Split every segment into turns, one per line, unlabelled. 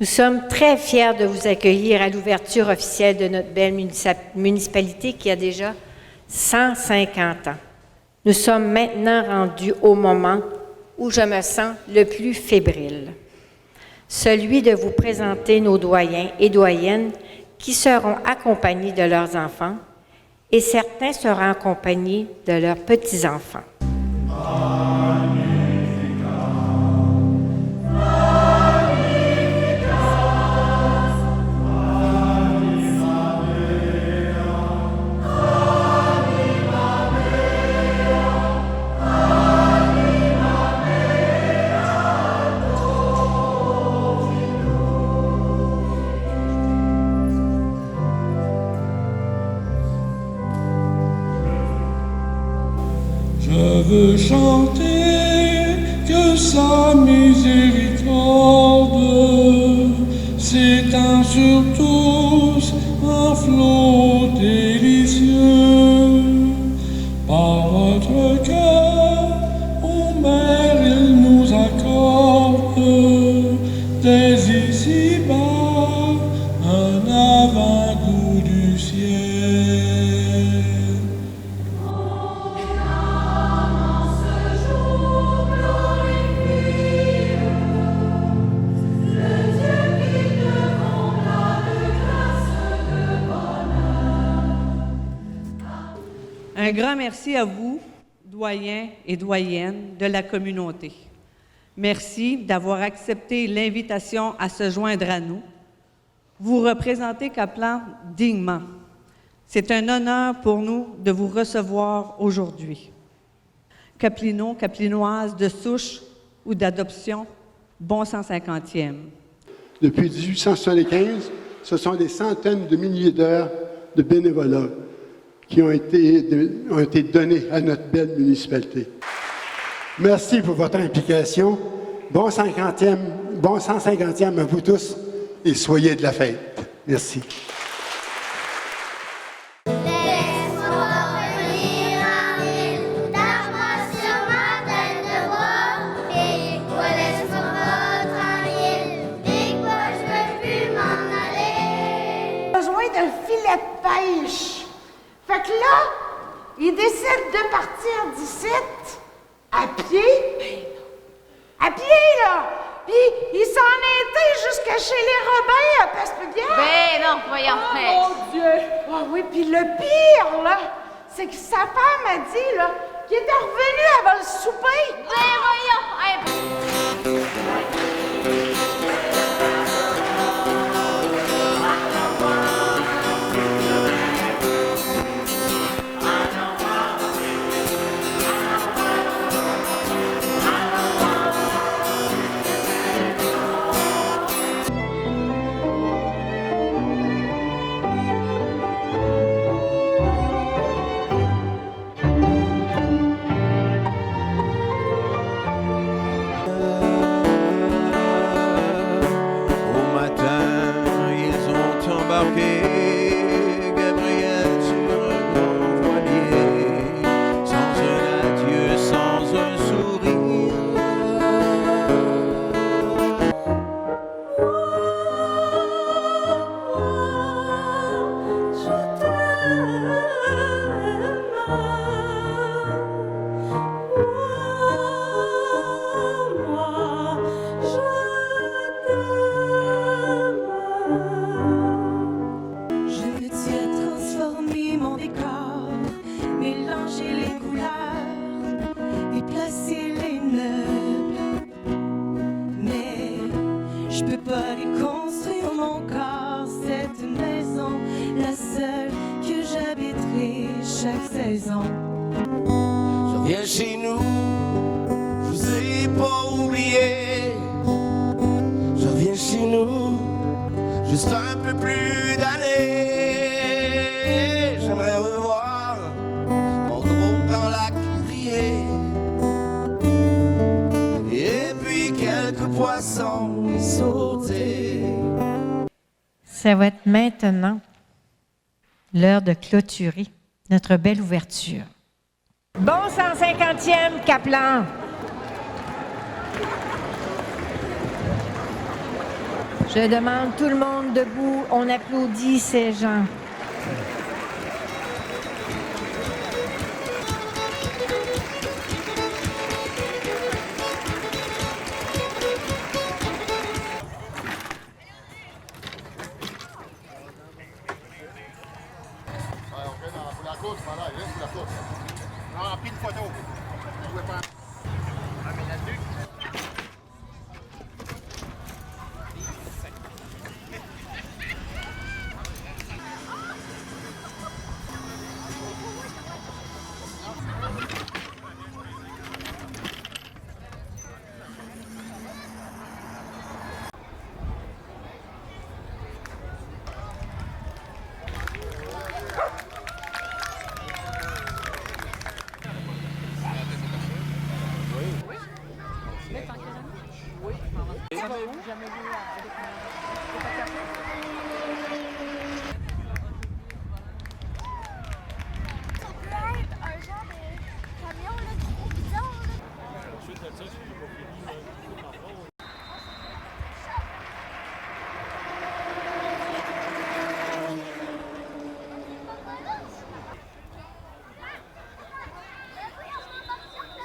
Nous sommes très fiers de vous accueillir à l'ouverture officielle de notre belle municipalité qui a déjà 150 ans. Nous sommes maintenant rendus au moment où je me sens le plus fébrile, celui de vous présenter nos doyens et doyennes qui seront accompagnés de leurs enfants et certains seront accompagnés de leurs petits-enfants.
Je veux chanter que sa miséricorde s'étend sur tous un flot délicieux. Par votre cœur, ô Mère, il nous accorde dès ici-bas un avant-goût du ciel.
Un grand merci à vous, doyens et doyennes de la communauté. Merci d'avoir accepté l'invitation à se joindre à nous. Vous représentez Kaplan dignement. C'est un honneur pour nous de vous recevoir aujourd'hui. Kaplinois, Kaplinoises de souche ou d'adoption, bon 150e.
Depuis 1875, ce sont des centaines de milliers d'heures de bénévolat qui ont été donnés à notre belle municipalité. Merci pour votre implication. Bon 150e à vous tous et soyez de la fête. Merci.
Besoin d'un filet de pêche. Fait que là, il décide de partir d'ici à pied. À pied, là! Puis il s'en était jusqu'à chez les Robins à Passepierre.
Ben non, voyons.
Oh mon Dieu! Ah oui, puis le pire, là, c'est que sa femme a dit, là, qu'il était revenu avant le souper.
Ben voyons.
Gabriel sur un grand voilier, sans un adieu, sans un sourire.
Je t'aime, moi, je Je veux dire transformer mon décor, mélanger les couleurs, déplacer les meubles. Mais je peux pas reconstruire mon corps, cette maison, la seule que j'habiterai chaque saison.
Je reviens chez nous, je vous ai pas oublié. Je reviens chez nous, juste un peu plus d'années. J'aimerais revoir mon gros grand lac briller. Et puis quelques poissons y sauter.
Ça va être maintenant l'heure de clôturer notre belle ouverture. Bon 150e, Kaplan! Je demande tout le monde debout. On applaudit ces gens.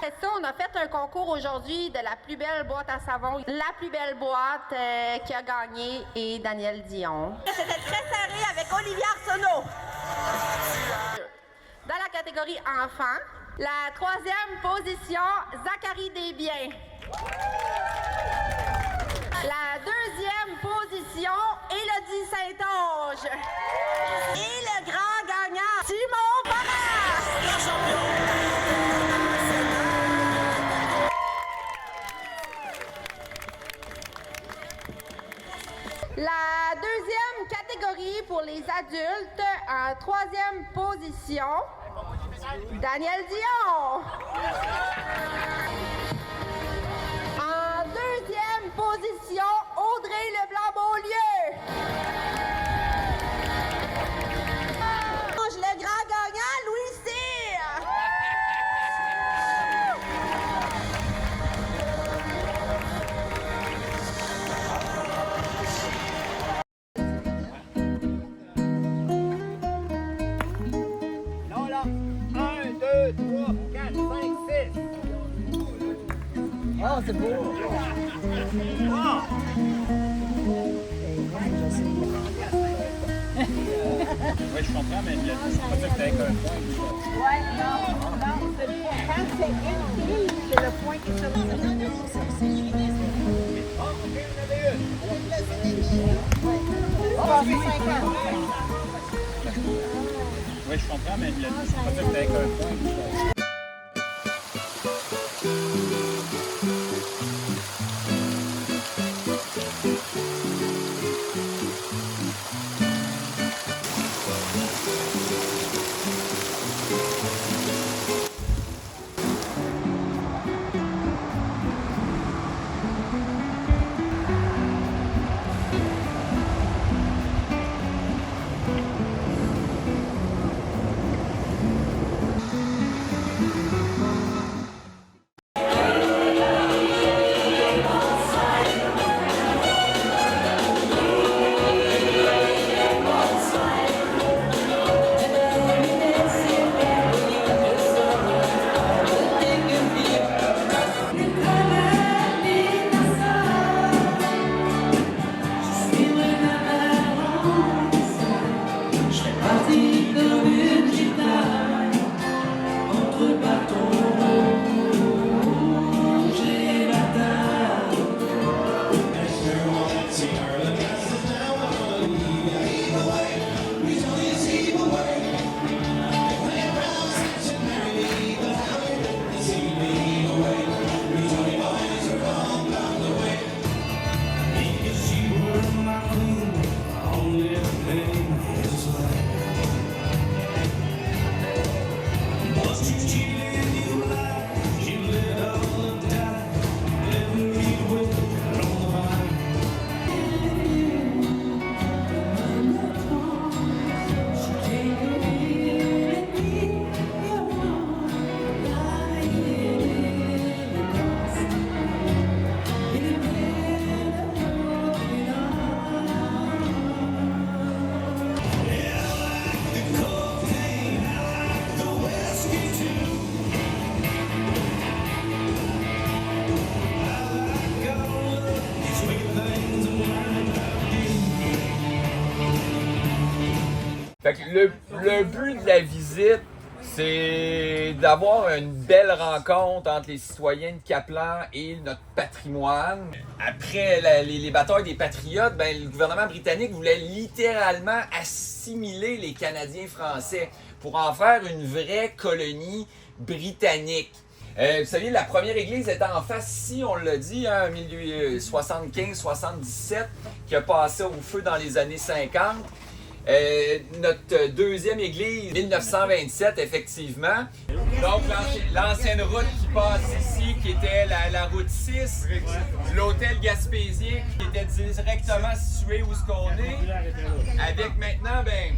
C'est ça, on a fait un concours aujourd'hui de la plus belle boîte à savon. La plus belle boîte qui a gagné est Daniel Dion. C'était très serré avec Olivier Arsenault. Dans la catégorie enfants, la troisième position, Zachary Desbiens. La deuxième position, Élodie Saint-Onge. Et le grand gagnant, Simon Parent. La deuxième catégorie pour les adultes, en troisième position, Daniel Dion. En deuxième position, Audrey Leblanc-Beaulieu. Le grand gagnant, Louis Cyr.
Oui, je comprends, mais c'est pas ça que t'as avec un point.
Ouais, non, c'est le point. Quand c'est une fille, c'est le point qui se
Oui, je comprends, mais c'est pas ça que t'as avec un point.
Fait que le but de la visite, c'est d'avoir une belle rencontre entre les citoyens de Kaplan et notre patrimoine. Après les batailles des Patriotes, ben, le gouvernement britannique voulait littéralement assimiler les Canadiens français pour en faire une vraie colonie britannique. Vous savez, la première église était en face ici, on l'a dit, en 1875-77, qui a passé au feu dans les années 50. Notre deuxième église, 1927, effectivement. Donc, l'ancienne route qui passe ici, qui était la route 6, l'hôtel Gaspésien, qui était directement situé où ce qu'on est, avec maintenant, ben,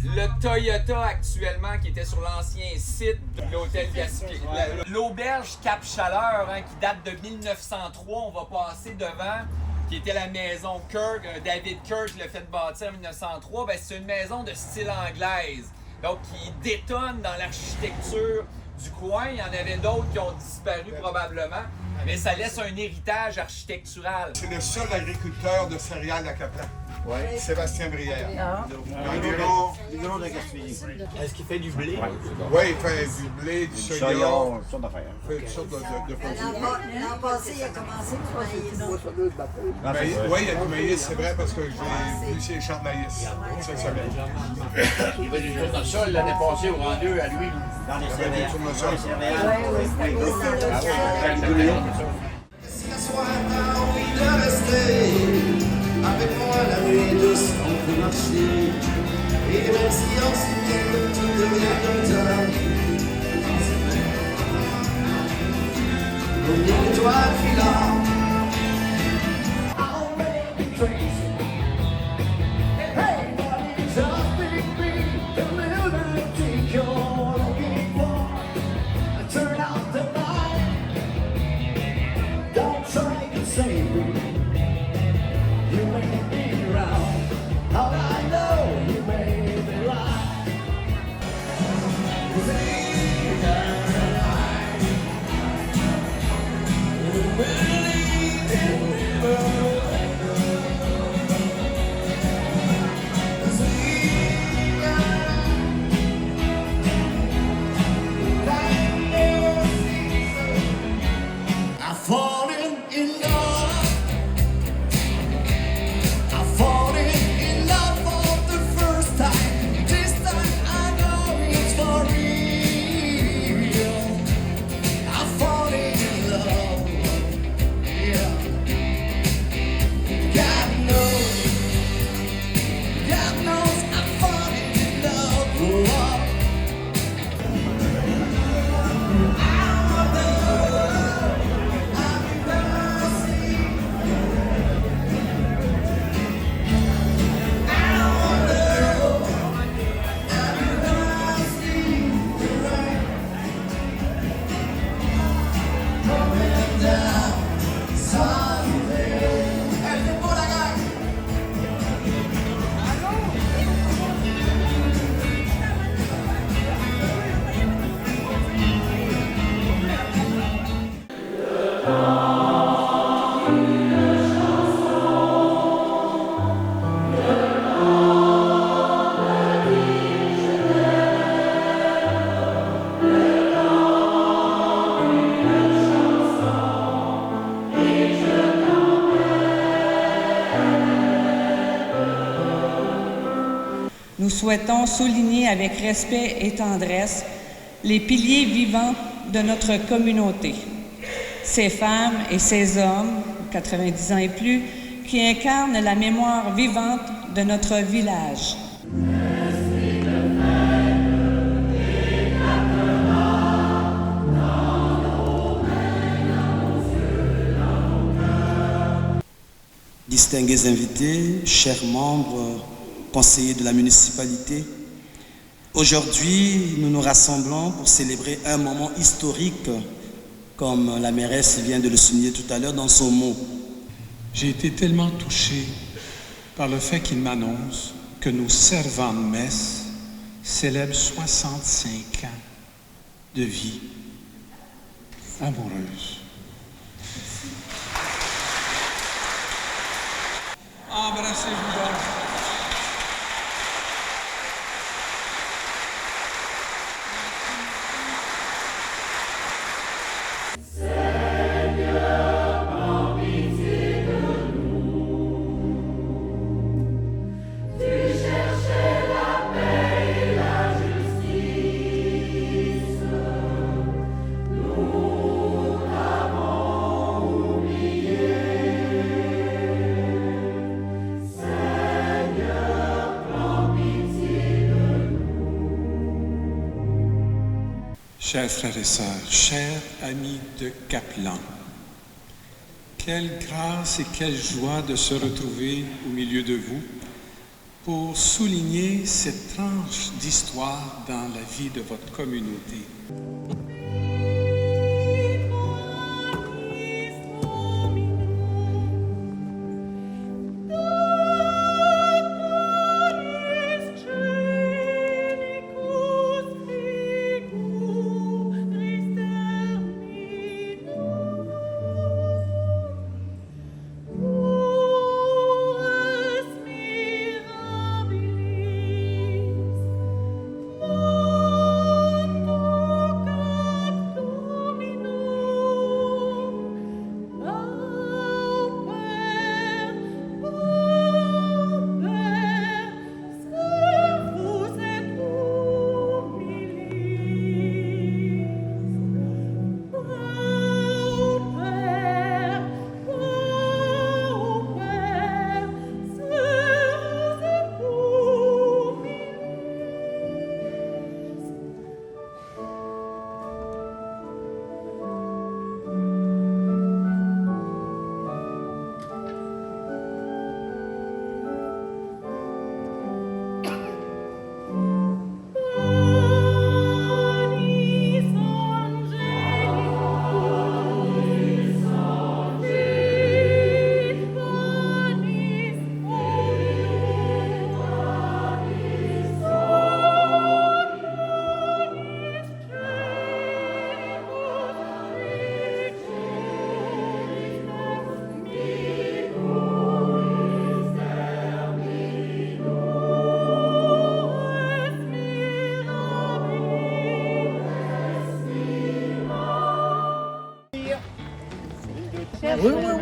le Toyota actuellement qui était sur l'ancien site de l'hôtel Gaspé. L'auberge Cap Chaleur, hein, qui date de 1903, on va passer devant, qui était la maison Kirk. David Kirk l'a fait bâtir en 1903. Ben, c'est une maison de style anglaise. Donc, qui détonne dans l'architecture du coin. Il y en avait d'autres qui ont disparu probablement. Mais ça laisse un héritage architectural.
C'est le seul agriculteur de céréales à Kaplan.
Ouais.
Sébastien Brière.
Environ de Gaspésie. Est-ce qu'il fait du blé?
Oui, il fait du blé, du soya.
Toutes sortes d'affaires.
Il fait toutes sortes de produits.
L'an passé, il a commencé par le maïs.
Oui, il y a du maïs, c'est vrai, parce que j'ai vu ses champs de maïs cette semaine.
Il y avait des choses dans le sol l'année passée au rang 2 à lui. Dans les céréales.
Sur le sol.
Si un soir t'as envie de rester avec moi la nuit douce, on peut marcher. Et même si en ciel tout devient comme ça, comme une étoile filante.
Nous souhaitons souligner avec respect et tendresse les piliers vivants de notre communauté, ces femmes et ces hommes, 90 ans et plus, qui incarnent la mémoire vivante de notre village.
Distingués invités, chers membres, conseillers de la municipalité, aujourd'hui, nous nous rassemblons pour célébrer un moment historique, comme la mairesse vient de le souligner tout à l'heure dans son mot.
J'ai été tellement touché par le fait qu'il m'annonce que nos servants de messe célèbrent 65 ans de vie amoureuse. Embrassez-vous donc. Chers frères et sœurs, chers amis de Kaplan, quelle grâce et quelle joie de se retrouver au milieu de vous pour souligner cette tranche d'histoire dans la vie de votre communauté.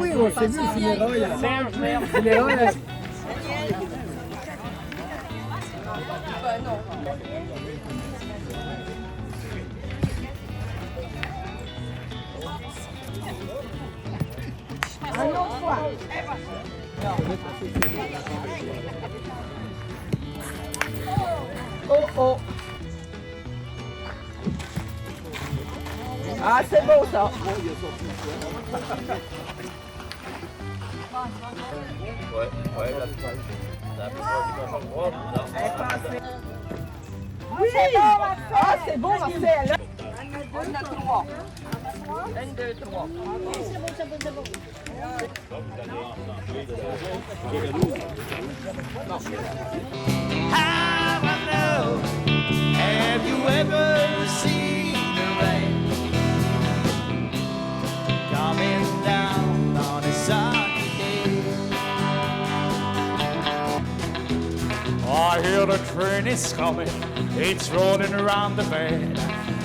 Oui, on s'est vu, le funérailles. Le funérailles.
Un autre fois.
Oh. Ah, c'est beau ça.
Oui!
Ah, c'est bon, Marcel.
1, 2, 3.
1, 2, 3.
C'est bon.
Have you ever seen the rain coming down on a sunny day?
I hear the train is coming, it's rolling around the bend,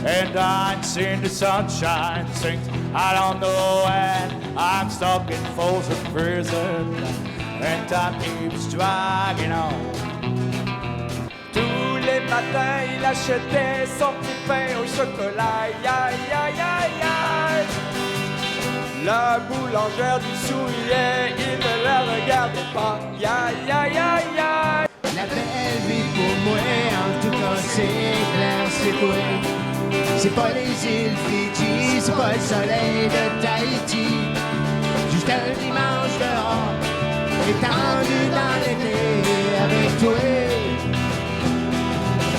and I'm seeing the sunshine sink. I don't know when I'm stuck in Folsom Prison, and time keeps dragging on.
Tous les matins, il achetait son petit pain au chocolat. Aïe, aïe, aïe, aïe. La boulangère lui souriait, il ne la regardait pas. Aïe, aïe, aïe, aïe.
La belle vie pour moi, en tout cas c'est clair, c'est toi. C'est pas les îles Fidji, c'est pas le soleil de Tahiti. Juste un dimanche dehors, étendu dans l'été avec toi.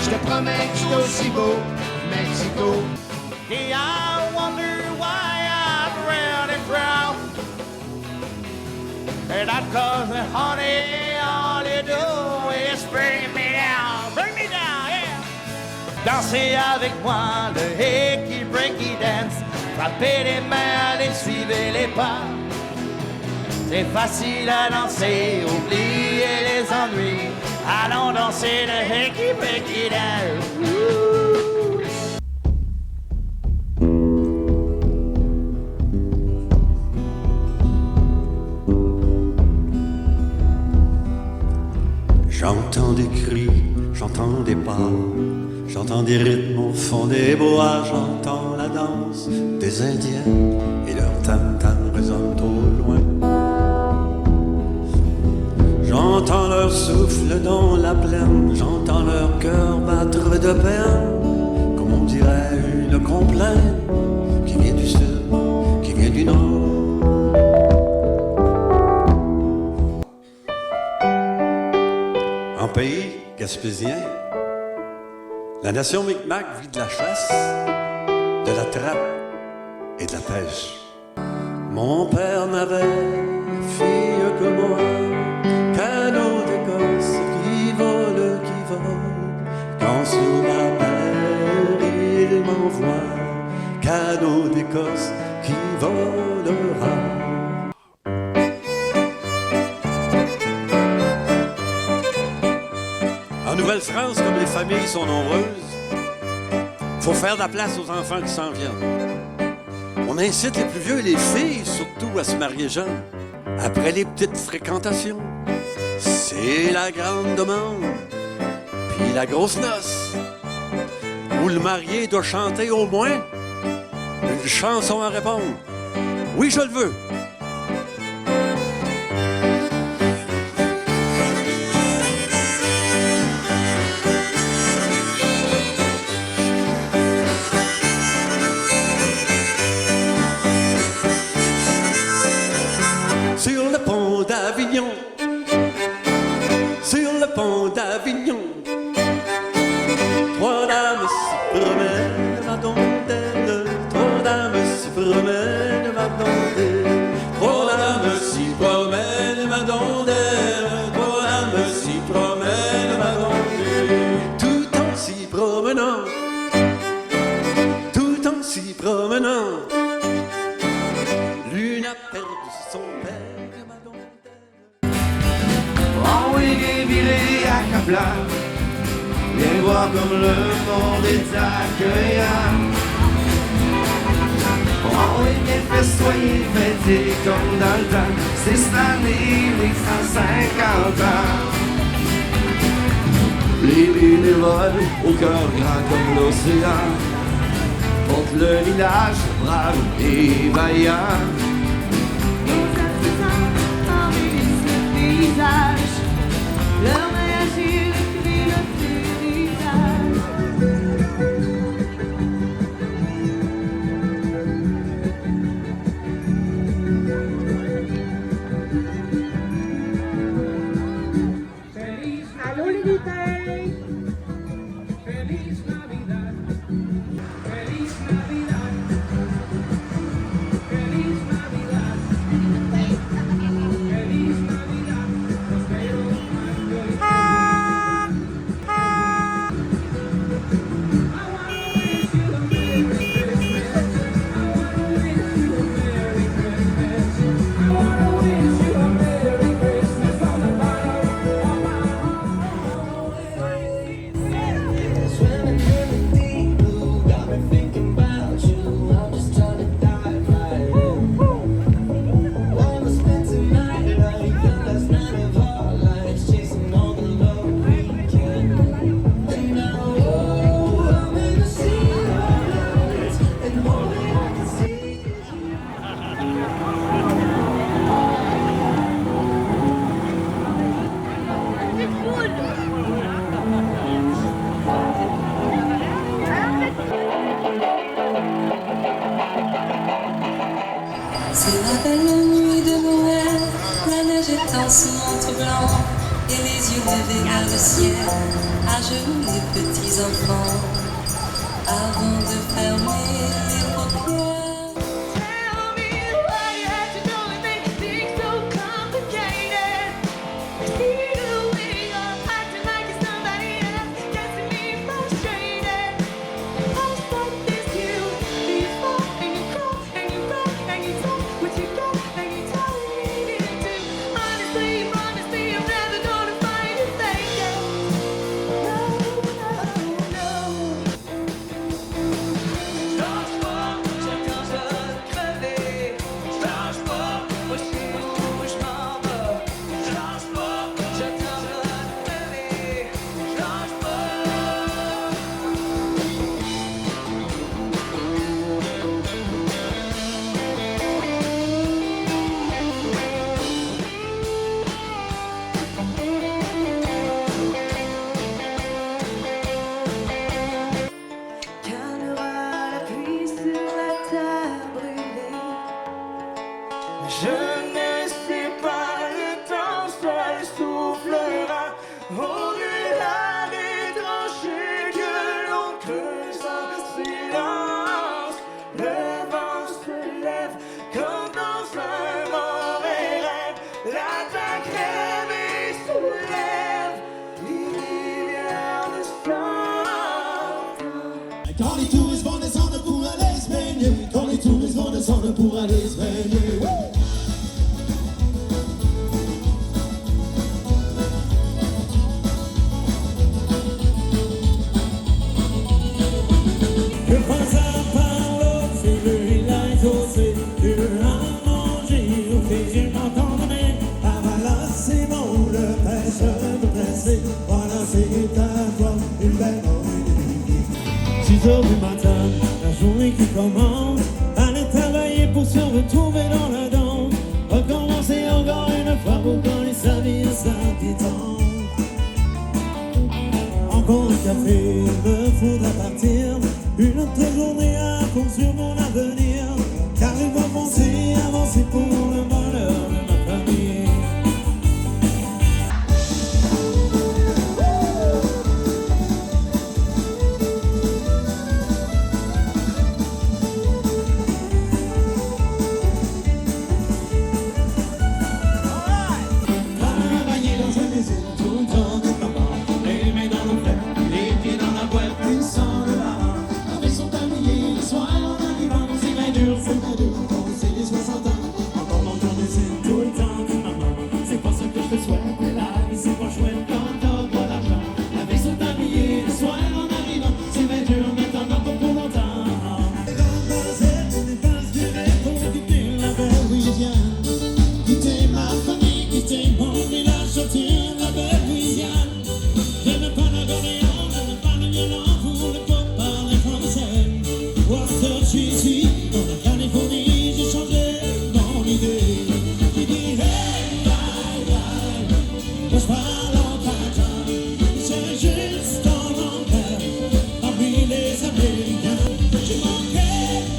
Je te promets que c'est aussi beau, Mexico.
Hey, I wonder why I'm really proud. And that cause, honey, all you do is bring me down, yeah. Dansez avec moi le hickey breaky dance. Frappez les mains, allez suivez les pas. C'est facile à danser, oubliez les ennuis. Allons danser le hickey breaky dance.
J'entends des cris, j'entends des pas, j'entends des rythmes au fond des bois, j'entends la danse des Indiens et leur tam-tam résonne au loin. J'entends leur souffle dans la plaine, j'entends leur cœur battre de peine, comme on on dirait une complainte qui vient du sud, qui vient du nord. En pays gaspésien, la nation Micmac vit de la chasse, de la trappe et de la pêche. Mon père n'avait fille que moi, canot d'Écosse qui vole, quand sur la mer il m'envoie, canot d'Écosse qui volera. En Nouvelle-France, comme les familles sont nombreuses, faut faire de la place aux enfants qui s'en viennent. On incite les plus vieux et les filles, surtout, à se marier jeunes. Après les petites fréquentations, c'est la grande demande, puis la grosse noce, où le marié doit chanter au moins une chanson à répondre. Oui, je le veux. Sur le pont d'Avignon, sur le pont d'Avignon, trois dames s'y promènent, ma dentelle. Trois dames s'y promènent, ma dentelle. Trois dames s'y promènent, ma dentelle. Trois dames s'y promènent, ma dentelle. Tout en s'y promenant, tout en s'y promenant, l'une a perdu son père.
Oh oui, viré à Caplan, viens voir comme le monde est accueillant. Oh oui, viens festoyer, fêter comme dans le temps, c'est cette année les 150 ans. Les bénévoles au cœur grand comme l'océan portent le village brave et vaillant.
Leur magie écrit le visage.
Allô les lutins! Feliz Navidad! Feliz Navidad! Feliz Navidad! Feliz Navidad! Prospero año y I wanna wish you a Merry Christmas. I wanna wish you a Merry Christmas. I wanna wish you a Merry Christmas from the bottom of my
Swimming in the deep blue, got me thinking about you. I'm just trying to dive right in. Wanna spend tonight like the last night of our lives, chasing all the love we can. And now, oh, I'm in the sea of lights, and all that I can see is you.
C'est la belle nuit de Noël, la neige étend son manteau blanc et les yeux levés vers le ciel, à genoux les petits enfants, avant de fermer les paupières. Tell me why you had to know it makes things so complicated. See the way you're acting like you're somebody else, gets me frustrated. I start this you, you fall and you crawl and you run and you talk what you got and you tell me to do. Honestly, honestly, I'm never gonna find you faking. No, no, no.
Quand les touristes vont descendre pour aller se baigner, quand les touristes vont descendre pour aller se baigner.
Que passe par l'eau, c'est le village osé, que à manger, au fait, je m'entends donner. Ah voilà, c'est bon, le pêcheur de pressé, voilà, c'est à toi, une belle nuit. 6 heures du matin, la journée qui commence, aller travailler pour se retrouver dans la danse, recommencer encore une fois pour gagner sa vie, sa détente. Encore un café, me faudra partir. Une autre journée à construire mon avenir. Car il doit penser, avancer pour le bonheur de ma famille.
Travailler dans une usine tout le temps de maman, les mains dans nos fleurs, les pieds dans la boîte, puis sans le marin. Avec son tablier, le soir en arrivant, c'est bien dur, quand c'est les 60 ans.
Encore dans ton usine tout le temps de maman. C'est pas ce que je te souhaite, mais la vie c'est pas chouette quand t'as pas d'argent.
Avec son tablier, le soir en arrivant, c'est bien dur, mais t'en as pas pour longtemps.
Quitter la belle Louisiane,
Quitter ma famille, quitter mon village, sortir la belle Louisiane.
je n'aime pas l'accordéon, je n'aime pas le violon, pour le pop parler français. Voir que je suis ici, dans la Californie, j'ai changé mon idée.
Qui dit hey, bye, bye,
Moi je parle en patois, c'est juste en anglais, parmi les Américains.
j'ai manqué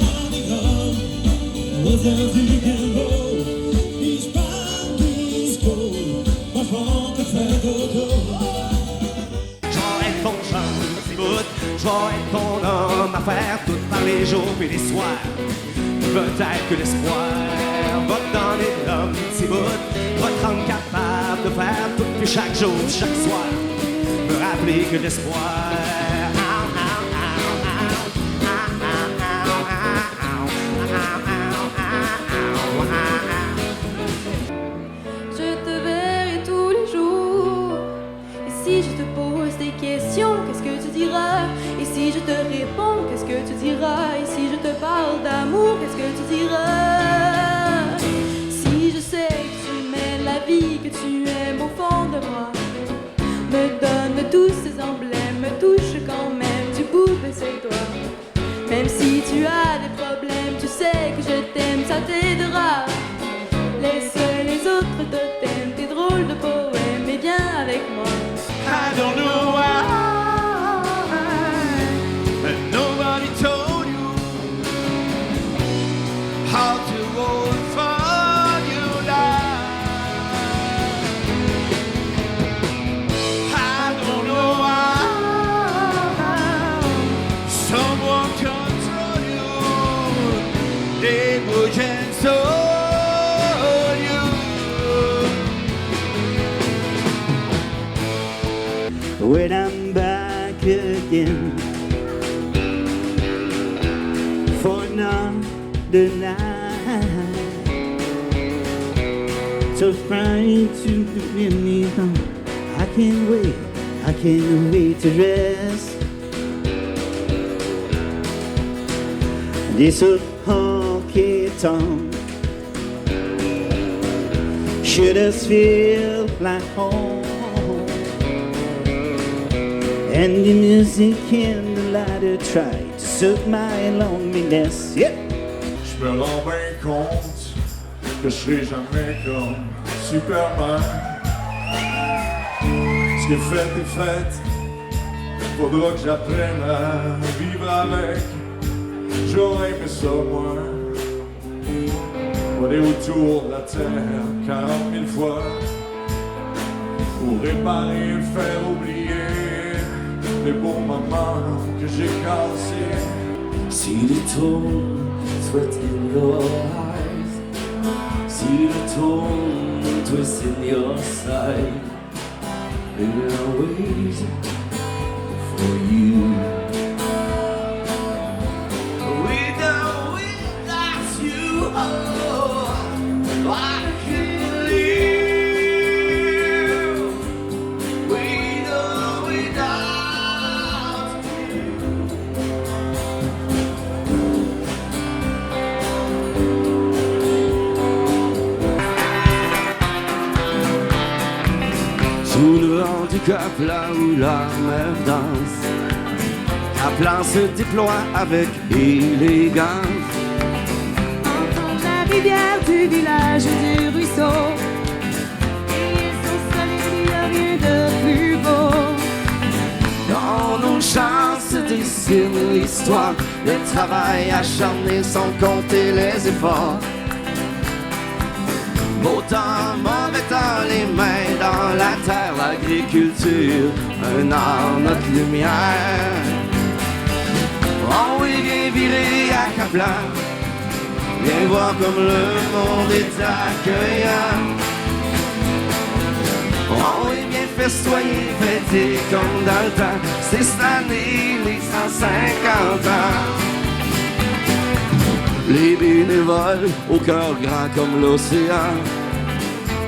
Mardi Gras, aux heures du Gilbo,
Beach Bar, Disco.
moi je prends que faire dodo.
J'aurais ton chum, petit bout, j'aurais ton homme à faire tout par les jours et les soirs. Peut-être que l'espoir va te donner l'homme, petit bout, va te rendre capable de faire tout puis chaque jour, chaque soir. Me rappeler que l'espoir.
Je te verrai tous les jours. Et si je te pose des questions, qu'est-ce que tu diras? Et si je te réponds, qu'est-ce que tu diras? Et si je te parle d'amour, qu'est-ce que tu diras? Si je sais que tu mets la vie, que tu aimes au fond de moi, me donne tous ces emblèmes, me touche quand même, tu poupée c'est toi. Même si tu as des problèmes, tu sais que je t'aime, ça t'aidera. Laisse les autres totems, tes drôles de poèmes, et viens avec moi.
I don't know why, but nobody told you how to hold for your life. I don't know why someone control you, they would cancel.
When I'm back again for another night, so trying to bring me home. I can't wait to rest. This old honky tonk should us feel like home. And the music and the lighter try to soothe my loneliness. Yeah.
Je me rends bien compte que je serai jamais comme Superman. Ce qui est fait, faudra que j'apprenne à vivre avec. J'aurais aimé ça, moi. Voler autour de la terre 40 000 fois pour réparer et faire oublier les beaux moments que j'ai cassés.
See the tone, sweat in your eyes. See the tone, twist in your side. And I'm waiting for you.
Sous le vent du Caplan où la mer danse, Caplan se déploie avec élégance.
Entendre la rivière du village du ruisseau, et son soleil, il n'y a rien de plus beau.
Dans nos chants se dessine l'histoire, le travail acharné sans compter les efforts. Beau temps, mauvais temps, les mains dans la terre, l'agriculture, un art, notre lumière. Oh oui, viens virer à Caplan, viens voir comme le monde est accueillant. Oh oui, viens festoyer, fêter comme dans le temps, c'est cette année les 150 ans. Les bénévoles, au cœur grand comme l'océan,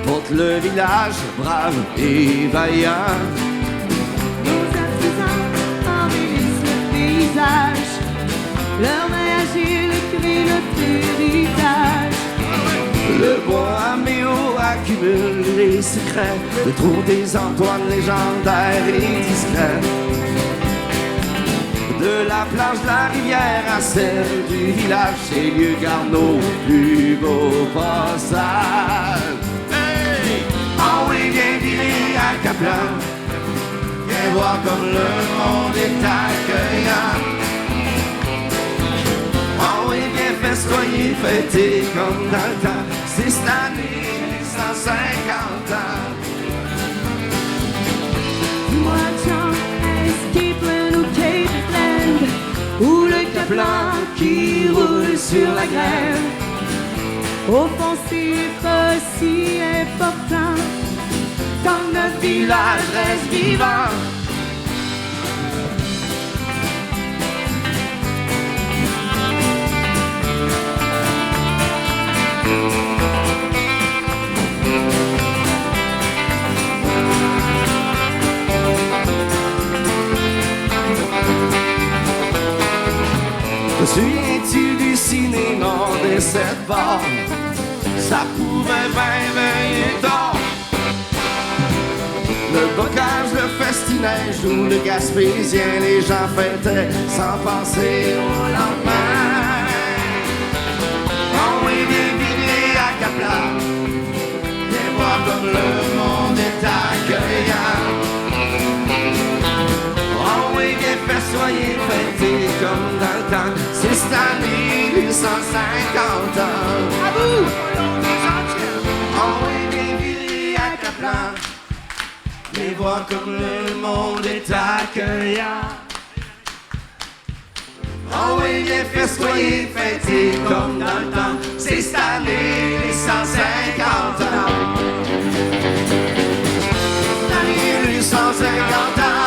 portent le village brave et vaillant.
Nos artisans embellissent le paysage, leur main agile crée notre héritage.
Le bois améo accumule les secrets, le trou des Antoines légendaires et discrets. De la plage de la rivière à celle du village, ces lieux gardent nos plus beaux passages. Hey! Oh oui, viens virer à Caplan, viens voir comme le monde est accueillant. Oh oui, viens festoyer, fêter comme dans le temps, c'est cette année 150 ans.
Dis-moi, Jean, est-ce qu'il peut nous Cape Land, ou le Caplan qui roule sur la grève? Au fond, c'est pas si important, quand notre village reste vivant.
Te souviens-tu du cinéma des 7 bars? Ça pouvait bien veiller tard. Le bocage, le festinage ou le gaspésien, les gens fêtaient sans penser au lendemain. Oh oui, viens virer à Caplan, viens voir comme le monde est accueillant. Oh oui, viens festoyer, fêter comme dans le temps, c'est cette année les 150 ans. À vous! Oh oui, viens virer à Caplan, viens voir comme le monde est accueillant. Oh oui, viens festoyer, fêter comme dans le temps, c'est cette année les 150 ans. Cette année les 150 ans.